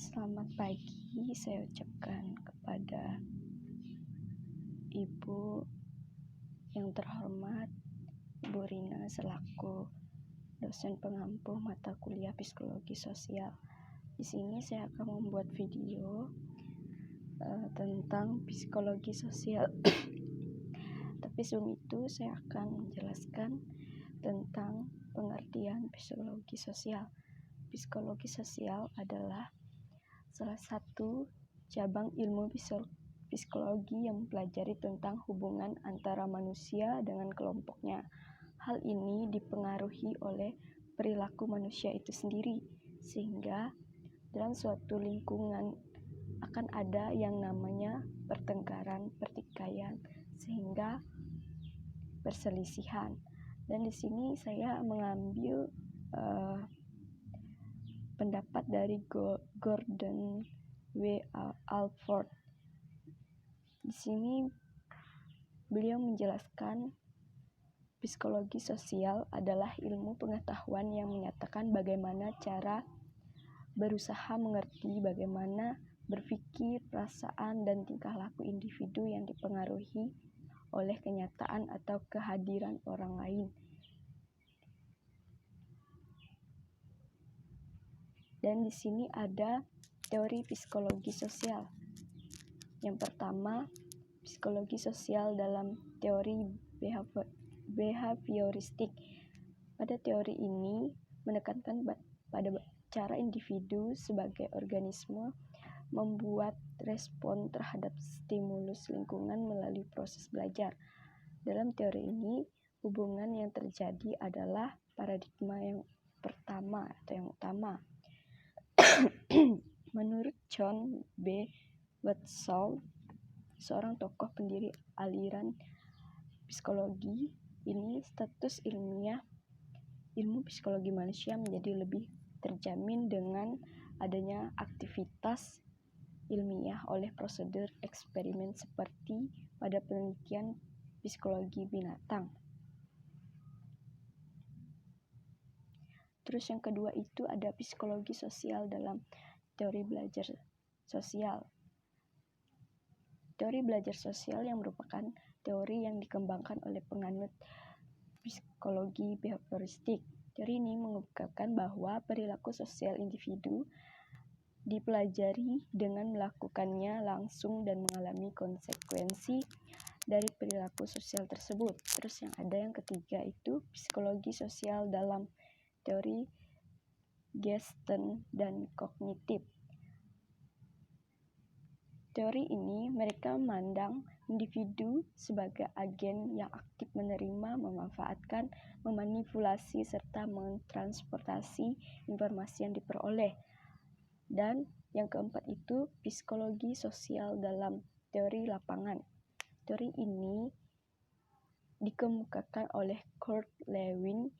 Selamat pagi, saya ucapkan kepada Ibu yang terhormat, Ibu Rina selaku dosen pengampu mata kuliah Psikologi Sosial. Di sini saya akan membuat video tentang psikologi sosial. Tapi sebelum itu saya akan menjelaskan tentang pengertian psikologi sosial. Psikologi sosial adalah salah satu cabang ilmu psikologi yang mempelajari tentang hubungan antara manusia dengan kelompoknya. Hal ini dipengaruhi oleh perilaku manusia itu sendiri, sehingga dalam suatu lingkungan akan ada yang namanya pertengkaran, pertikaian, sehingga perselisihan. Dan di sini saya mengambil pendapat dari Gordon W. Alford. Di sini beliau menjelaskan psikologi sosial adalah ilmu pengetahuan yang menyatakan bagaimana cara berusaha mengerti bagaimana berpikir, perasaan, dan tingkah laku individu yang dipengaruhi oleh kenyataan atau kehadiran orang lain. Dan di sini ada teori psikologi sosial. Yang pertama, psikologi sosial dalam teori behavioristik. Pada teori ini menekankan pada cara individu sebagai organisme membuat respon terhadap stimulus lingkungan melalui proses belajar. Dalam teori ini, hubungan yang terjadi adalah paradigma yang pertama atau yang utama. Menurut John B. Wetzel, seorang tokoh pendiri aliran psikologi ini, status ilmiah ilmu psikologi manusia menjadi lebih terjamin dengan adanya aktivitas ilmiah oleh prosedur eksperimen seperti pada penelitian psikologi binatang. Terus yang kedua itu ada psikologi sosial dalam teori belajar sosial. Teori belajar sosial yang merupakan teori yang dikembangkan oleh penganut psikologi behavioristik. Teori ini mengungkapkan bahwa perilaku sosial individu dipelajari dengan melakukannya langsung dan mengalami konsekuensi dari perilaku sosial tersebut. Terus yang ada yang ketiga itu psikologi sosial dalam teori Gestalt dan kognitif. Teori ini mereka memandang individu sebagai agen yang aktif menerima, memanfaatkan, memanipulasi, serta mentransportasi informasi yang diperoleh. Dan yang keempat itu psikologi sosial dalam teori lapangan. Teori ini dikemukakan oleh Kurt Lewin,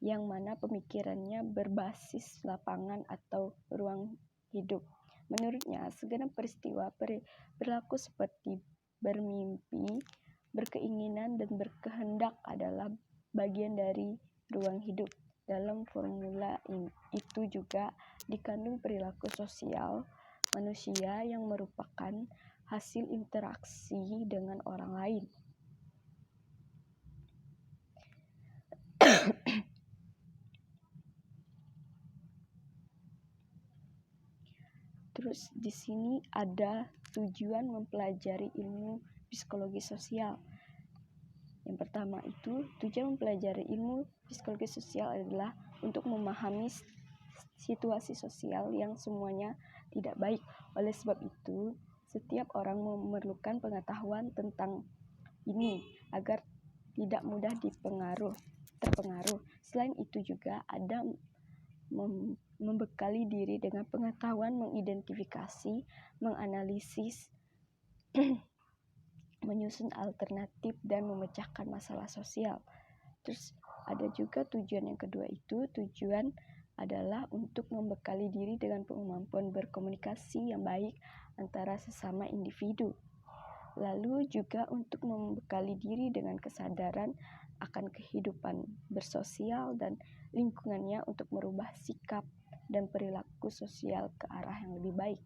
yang mana pemikirannya berbasis lapangan atau ruang hidup. Menurutnya, segenap peristiwa perilaku seperti bermimpi, berkeinginan, dan berkehendak adalah bagian dari ruang hidup. Dalam formula itu juga dikandung perilaku sosial manusia yang merupakan hasil interaksi dengan orang lain. Terus di sini ada tujuan mempelajari ilmu psikologi sosial. Yang pertama itu, tujuan mempelajari ilmu psikologi sosial adalah untuk memahami situasi sosial yang semuanya tidak baik. Oleh sebab itu, setiap orang memerlukan pengetahuan tentang ini agar tidak mudah terpengaruh. Selain itu juga ada membekali diri dengan pengetahuan mengidentifikasi, menganalisis, menyusun alternatif, dan memecahkan masalah sosial. Terus ada juga tujuan yang kedua itu, tujuan adalah untuk membekali diri dengan kemampuan berkomunikasi yang baik antara sesama individu. Lalu juga untuk membekali diri dengan kesadaran akan kehidupan bersosial dan lingkungannya untuk merubah sikap dan perilaku sosial ke arah yang lebih baik.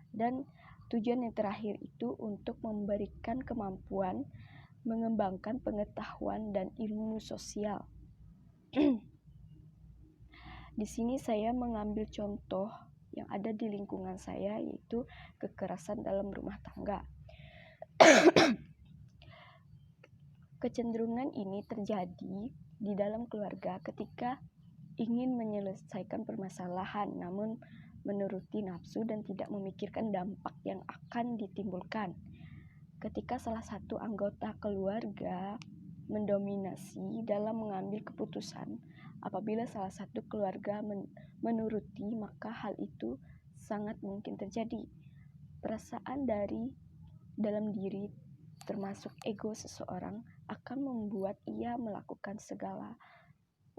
Dan tujuan yang terakhir itu untuk memberikan kemampuan mengembangkan pengetahuan dan ilmu sosial. Di sini saya mengambil contoh yang ada di lingkungan saya, yaitu kekerasan dalam rumah tangga. Kecenderungan ini terjadi di dalam keluarga ketika ingin menyelesaikan permasalahan, namun menuruti nafsu dan tidak memikirkan dampak yang akan ditimbulkan. Ketika salah satu anggota keluarga mendominasi dalam mengambil keputusan, apabila salah satu keluarga menuruti, maka hal itu sangat mungkin terjadi. Perasaan dari dalam diri, termasuk ego seseorang, akan membuat ia melakukan segala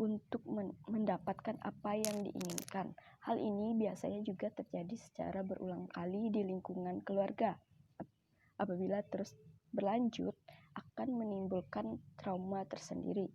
untuk mendapatkan apa yang diinginkan. Hal ini biasanya juga terjadi secara berulang kali di lingkungan keluarga. Apabila terus berlanjut, akan menimbulkan trauma tersendiri.